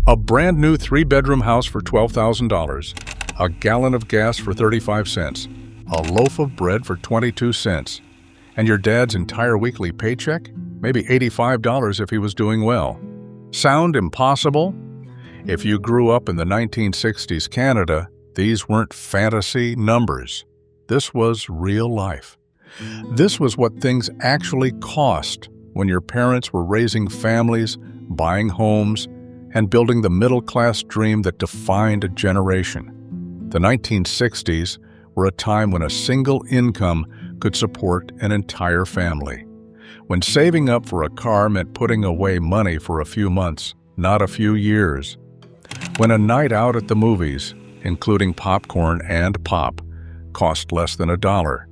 A brand new 3-bedroom house for $12,000, a gallon of gas for 35 cents, a loaf of bread for 22 cents, and your dad's entire weekly paycheck? Maybe $85 if he was doing well. Sound impossible? If you grew up in the 1960s Canada, these weren't fantasy numbers. This was real life. This was what things actually cost when your parents were raising families, buying homes, and building the middle-class dream that defined a generation. The 1960s were a time when a single income could support an entire family. When saving up for a car meant putting away money for a few months, not a few years. When a night out at the movies, including popcorn and pop, cost less than $1.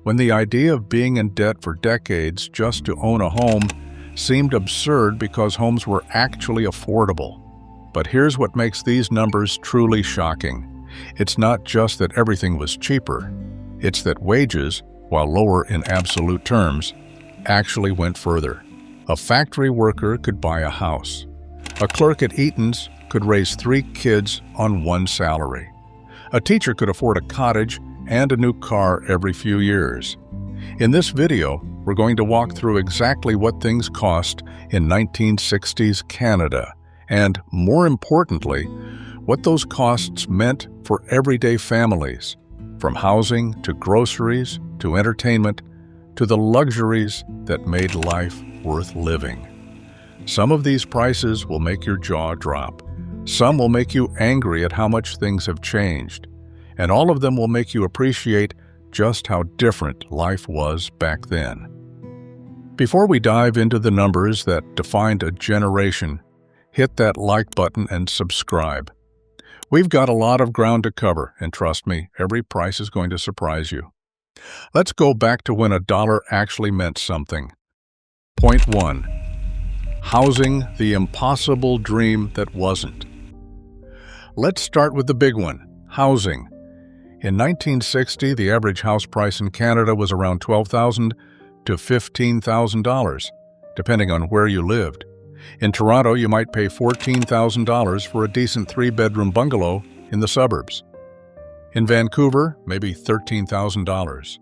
When the idea of being in debt for decades just to own a home seemed absurd because homes were actually affordable. But here's what makes these numbers truly shocking. It's not just that everything was cheaper. It's that wages, while lower in absolute terms, actually went further. A factory worker could buy a house. A clerk at Eaton's could raise 3 kids on one salary. A teacher could afford a cottage and a new car every few years. In this video, we're going to walk through exactly what things cost in 1960s Canada, and more importantly, what those costs meant for everyday families, from housing to groceries to entertainment to the luxuries that made life worth living. Some of these prices will make your jaw drop. Some will make you angry at how much things have changed, and all of them will make you appreciate just how different life was back then. Before we dive into the numbers that defined a generation, hit that like button and subscribe. We've got a lot of ground to cover, and trust me, every price is going to surprise you. Let's go back to when $1 actually meant something. Point 1. Housing the impossible dream that wasn't. Let's start with the big one, housing. In 1960, the average house price in Canada was around $12,000 to $15,000, depending on where you lived. In Toronto, you might pay $14,000 for a decent 3-bedroom bungalow in the suburbs. In Vancouver, maybe $13,000.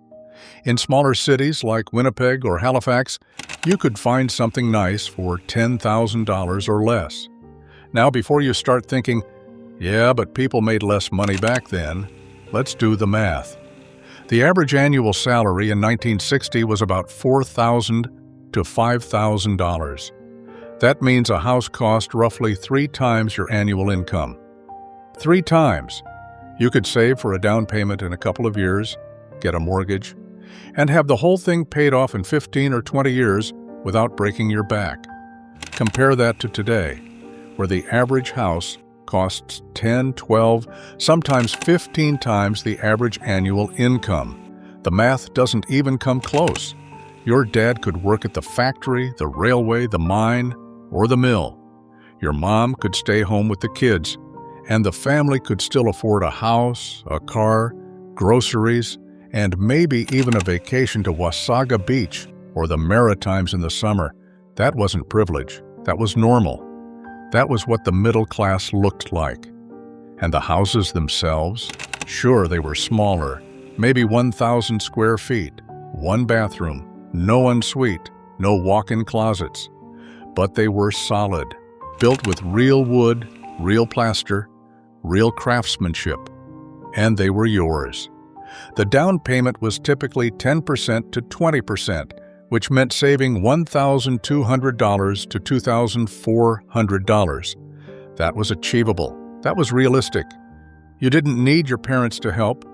In smaller cities like Winnipeg or Halifax, you could find something nice for $10,000 or less. Now, before you start thinking, yeah, but people made less money back then, let's do the math. The average annual salary in 1960 was about $4,000 to $5,000. That means a house cost roughly 3 times your annual income. 3 times. You could save for a down payment in a couple of years, get a mortgage, and have the whole thing paid off in 15 or 20 years without breaking your back. Compare that to today, where the average house costs 10, 12, sometimes 15 times the average annual income. The math doesn't even come close. Your dad could work at the factory, the railway, the mine, or the mill. Your mom could stay home with the kids, and the family could still afford a house, a car, groceries, and maybe even a vacation to Wasaga Beach or the Maritimes in the summer. That wasn't privilege. That was normal. That was what the middle class looked like. And the houses themselves? Sure, they were smaller, maybe 1,000 square feet, 1 bathroom, no ensuite, no walk-in closets. But they were solid, built with real wood, real plaster, real craftsmanship. And they were yours. The down payment was typically 10% to 20%, which meant saving $1,200 to $2,400. That was achievable. That was realistic. You didn't need your parents to help.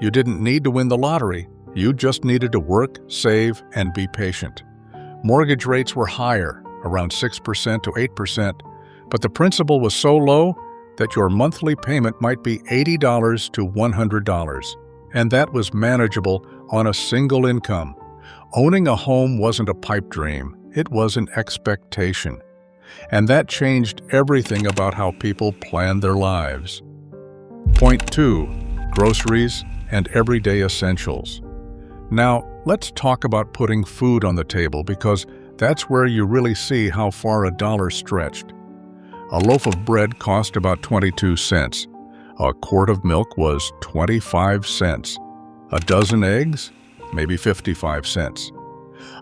You didn't need to win the lottery. You just needed to work, save, and be patient. Mortgage rates were higher, around 6% to 8%, but the principal was so low that your monthly payment might be $80 to $100, and that was manageable on a single income. Owning a home wasn't a pipe dream, it was an expectation. And that changed everything about how people planned their lives. Point 2. Groceries and everyday essentials. Now, let's talk about putting food on the table because that's where you really see how far $1 stretched. A loaf of bread cost about 22 cents. A quart of milk was 25 cents. A dozen eggs? Maybe 55 cents.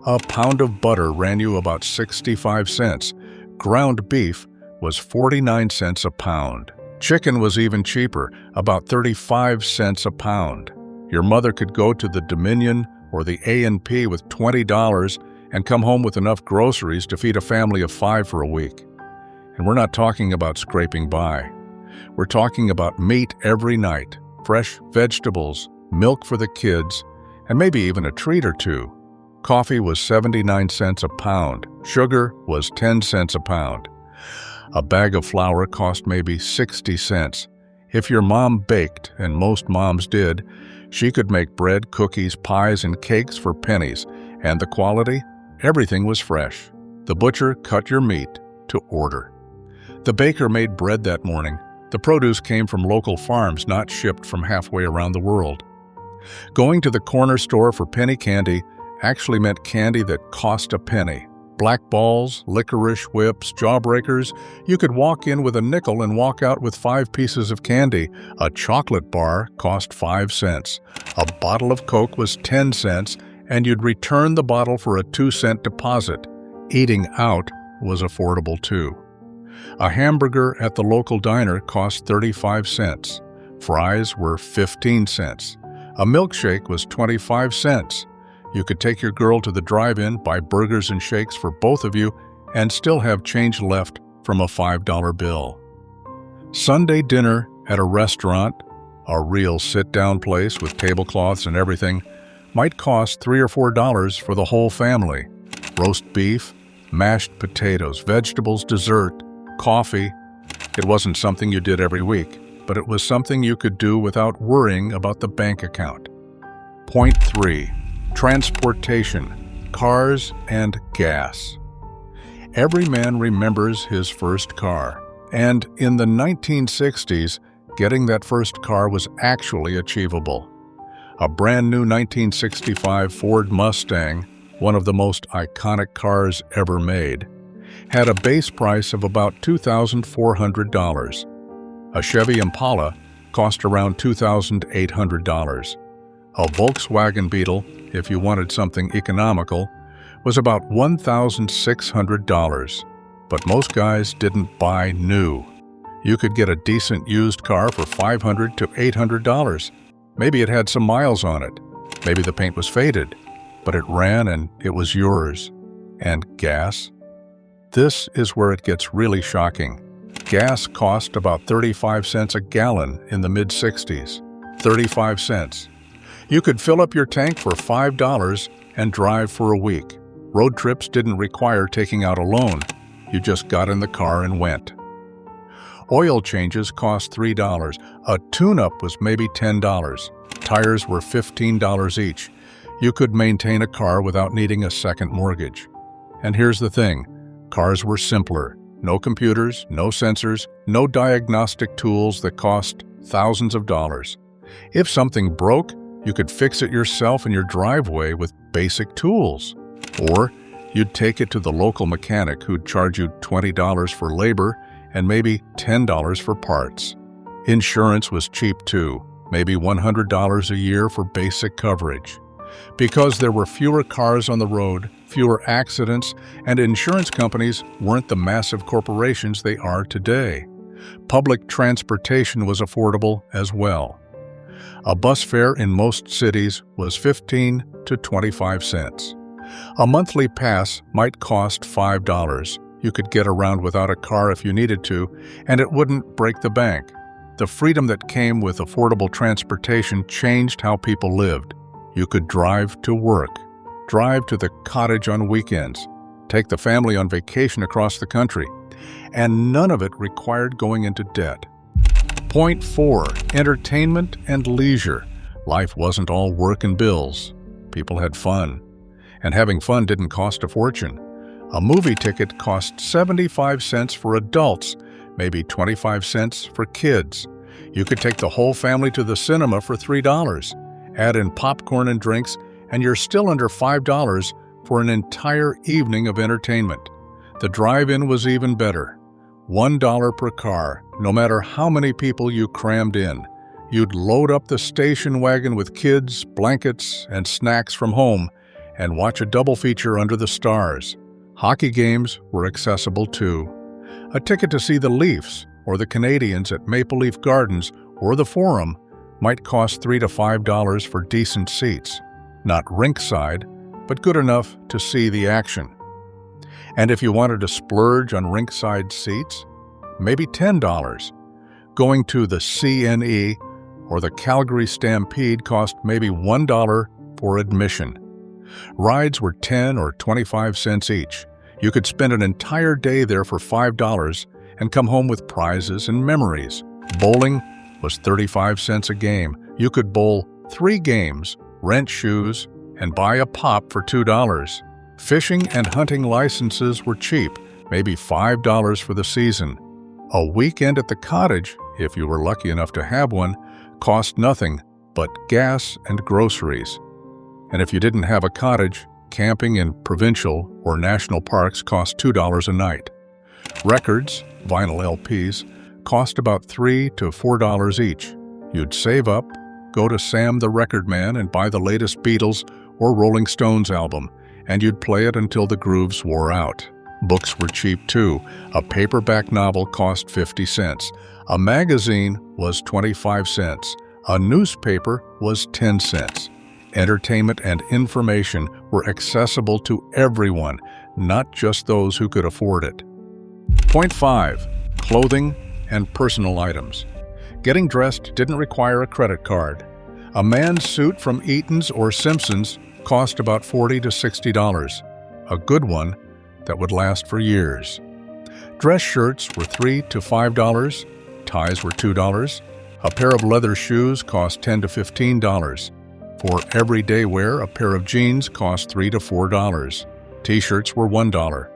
A pound of butter ran you about 65 cents. Ground beef was 49 cents a pound. Chicken was even cheaper, about 35 cents a pound. Your mother could go to the Dominion or the A&P with $20 and come home with enough groceries to feed a family of 5 for a week. And we're not talking about scraping by. We're talking about meat every night, fresh vegetables, milk for the kids, and maybe even a treat or two. Coffee was 79 cents a pound. Sugar was 10 cents a pound. A bag of flour cost maybe 60 cents. If your mom baked, and most moms did, she could make bread, cookies, pies, and cakes for pennies. And the quality? Everything was fresh. The butcher cut your meat to order. The baker made bread that morning. The produce came from local farms, not shipped from halfway around the world. Going to the corner store for penny candy actually meant candy that cost a penny. Black balls, licorice whips, jawbreakers. You could walk in with a nickel and walk out with 5 pieces of candy. A chocolate bar cost 5 cents. A bottle of Coke was 10 cents, and you'd return the bottle for a 2-cent deposit. Eating out was affordable too. A hamburger at the local diner cost 35 cents. Fries were 15 cents. A milkshake was 25 cents. You could take your girl to the drive-in, buy burgers and shakes for both of you, and still have change left from a $5 bill. Sunday dinner at a restaurant, a real sit-down place with tablecloths and everything, might cost $3 or $4 for the whole family. Roast beef, mashed potatoes, vegetables, dessert, coffee. It wasn't something you did every week, but it was something you could do without worrying about the bank account. Point 3. Transportation, cars, and gas. Every man remembers his first car, and in the 1960s, getting that first car was actually achievable. A brand new 1965 Ford Mustang, one of the most iconic cars ever made, had a base price of about $2,400. A Chevy Impala cost around $2,800. A Volkswagen Beetle, if you wanted something economical, was about $1,600. But most guys didn't buy new. You could get a decent used car for $500 to $800. Maybe it had some miles on it. Maybe the paint was faded, but it ran and it was yours. And gas? This is where it gets really shocking. Gas cost about 35 cents a gallon in the mid-60s. 35 cents. You could fill up your tank for $5 and drive for a week. Road trips didn't require taking out a loan. You just got in the car and went. Oil changes cost $3. A tune-up was maybe $10. Tires were $15 each. You could maintain a car without needing a second mortgage. And here's the thing. Cars were simpler. No computers, no sensors, no diagnostic tools that cost thousands of dollars. If something broke, you could fix it yourself in your driveway with basic tools. Or you'd take it to the local mechanic who'd charge you $20 for labor and maybe $10 for parts. Insurance was cheap too, maybe $100 a year for basic coverage. Because there were fewer cars on the road, fewer accidents, and insurance companies weren't the massive corporations they are today. Public transportation was affordable as well. A bus fare in most cities was 15 to 25 cents. A monthly pass might cost $5. You could get around without a car if you needed to, and it wouldn't break the bank. The freedom that came with affordable transportation changed how people lived. You could drive to work, drive to the cottage on weekends, take the family on vacation across the country, and none of it required going into debt. Point 4. Entertainment and leisure. Life wasn't all work and bills. People had fun. And having fun didn't cost a fortune. A movie ticket cost 75 cents for adults, maybe 25 cents for kids. You could take the whole family to the cinema for $3. Add in popcorn and drinks, and you're still under $5 for an entire evening of entertainment. The drive-in was even better. $1 per car, no matter how many people you crammed in. You'd load up the station wagon with kids, blankets, and snacks from home and watch a double feature under the stars. Hockey games were accessible too. A ticket to see the Leafs or the Canadiens at Maple Leaf Gardens or the Forum might cost $3 to $5 for decent seats. Not rinkside, but good enough to see the action. And if you wanted to splurge on rinkside seats, maybe $10. Going to the CNE or the Calgary Stampede cost maybe $1 for admission. Rides were 10 or 25 cents each. You could spend an entire day there for $5 and come home with prizes and memories. Bowling was 35 cents a game. You could bowl 3 games, rent shoes, and buy a pop for $2. Fishing and hunting licenses were cheap, maybe $5 for the season. A weekend at the cottage, if you were lucky enough to have one, cost nothing but gas and groceries. And if you didn't have a cottage, camping in provincial or national parks cost $2 a night. Records, vinyl LPs, cost about $3 to $4 each. You'd save up, go to Sam the Record Man and buy the latest Beatles or Rolling Stones album, and you'd play it until the grooves wore out. Books were cheap too. A paperback novel cost 50 cents. A magazine was 25 cents. A newspaper was 10 cents. Entertainment and information were accessible to everyone, not just those who could afford it. Point 5. Clothing and personal items. Getting dressed didn't require a credit card. A man's suit from Eaton's or Simpson's cost about $40 to $60. A good one that would last for years. Dress shirts were $3 to $5. Ties were $2. A pair of leather shoes cost $10 to $15. For everyday wear, a pair of jeans cost $3 to $4. T-shirts were $1.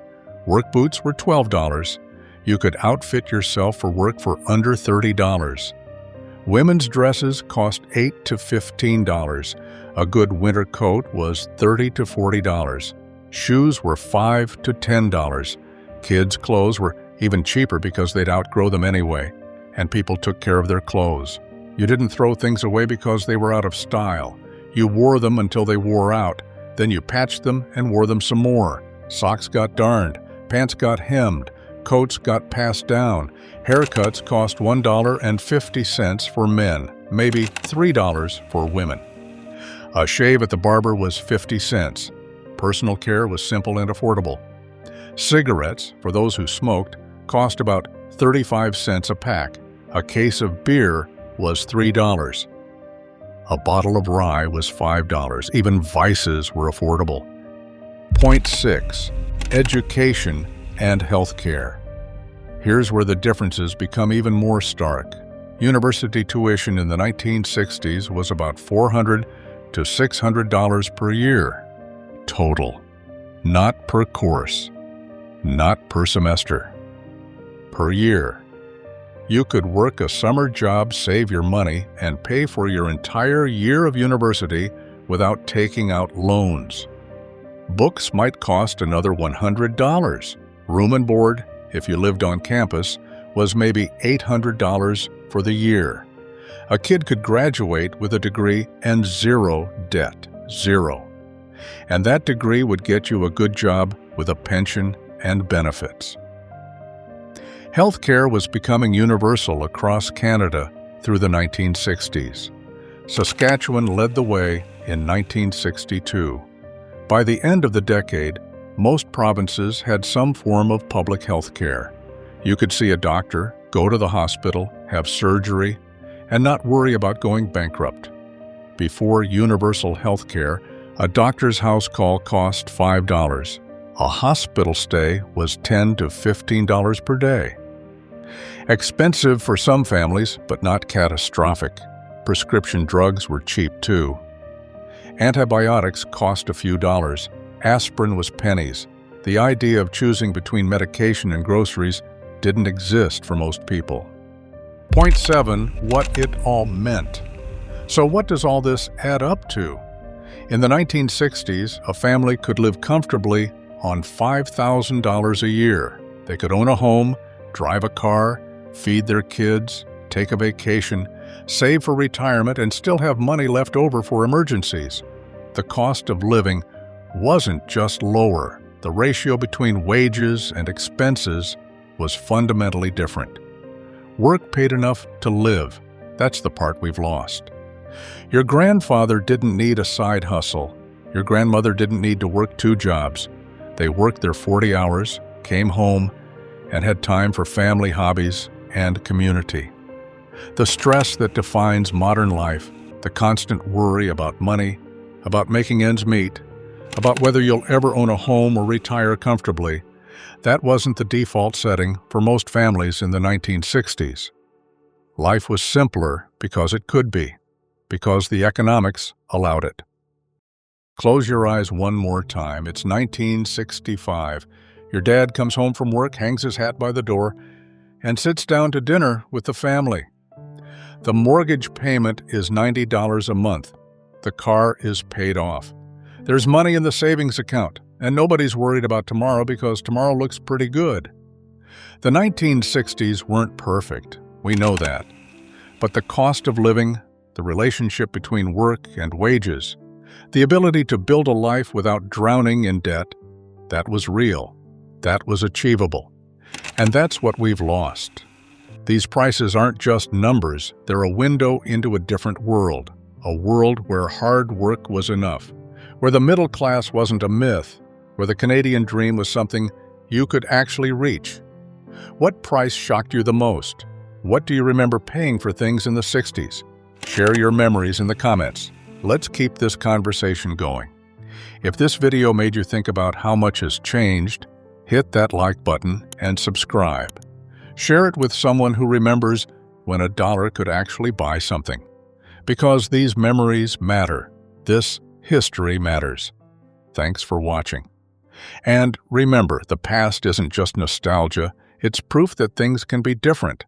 Work boots were $12. You could outfit yourself for work for under $30. Women's dresses cost $8 to $15. A good winter coat was $30 to $40. Shoes were $5 to $10. Kids' clothes were even cheaper because they'd outgrow them anyway, and people took care of their clothes. You didn't throw things away because they were out of style. You wore them until they wore out, then you patched them and wore them some more. Socks got darned, pants got hemmed, coats got passed down. Haircuts cost $1.50 for men, maybe $3 for women. A shave at the barber was 50 cents. Personal care was simple and affordable. Cigarettes, for those who smoked, cost about 35 cents a pack. A case of beer was $3. A bottle of rye was $5. Even vices were affordable. Point 6. Education and health care. Here's where the differences become even more stark. University tuition in the 1960s was about $400 to $600 per year. Total. Not per course. Not per semester. Per year. You could work a summer job, save your money, and pay for your entire year of university without taking out loans. Books might cost another $100. Room and board, if you lived on campus, was maybe $800 for the year. A kid could graduate with a degree and zero debt. Zero. And that degree would get you a good job with a pension and benefits. Healthcare was becoming universal across Canada through the 1960s. Saskatchewan led the way in 1962. By the end of the decade, most provinces had some form of public health care. You could see a doctor, go to the hospital, have surgery, and not worry about going bankrupt. Before universal health care, a doctor's house call cost $5. A hospital stay was $10 to $15 per day. Expensive for some families, but not catastrophic. Prescription drugs were cheap too. Antibiotics cost a few dollars. Aspirin was pennies. The idea of choosing between medication and groceries didn't exist for most people. Point 7. What it all meant. So what does all this add up to? In the 1960s, a family could live comfortably on $5,000 a year. They could own a home, drive a car, feed their kids, take a vacation, save for retirement, and still have money left over for emergencies. The cost of living wasn't just lower. The ratio between wages and expenses was fundamentally different. Work paid enough to live. That's the part we've lost. Your grandfather didn't need a side hustle. Your grandmother didn't need to work 2 jobs. They worked their 40 hours, came home, and had time for family hobbies and community. The stress that defines modern life, the constant worry about money, about making ends meet, about whether you'll ever own a home or retire comfortably, that wasn't the default setting for most families in the 1960s. Life was simpler because it could be, because the economics allowed it. Close your eyes one more time. It's 1965. Your dad comes home from work, hangs his hat by the door, and sits down to dinner with the family. The mortgage payment is $90 a month. The car is paid off. There's money in the savings account, and nobody's worried about tomorrow because tomorrow looks pretty good. The 1960s weren't perfect. We know that. But the cost of living, the relationship between work and wages, the ability to build a life without drowning in debt, that was real. That was achievable. And that's what we've lost. These prices aren't just numbers, they're a window into a different world, a world where hard work was enough, where the middle class wasn't a myth, where the Canadian dream was something you could actually reach. What price shocked you the most? What do you remember paying for things in the 60s? Share your memories in the comments. Let's keep this conversation going. If this video made you think about how much has changed, hit that like button and subscribe. Share it with someone who remembers when a dollar could actually buy something. Because these memories matter. This history matters. Thanks for watching. And remember, the past isn't just nostalgia, it's proof that things can be different.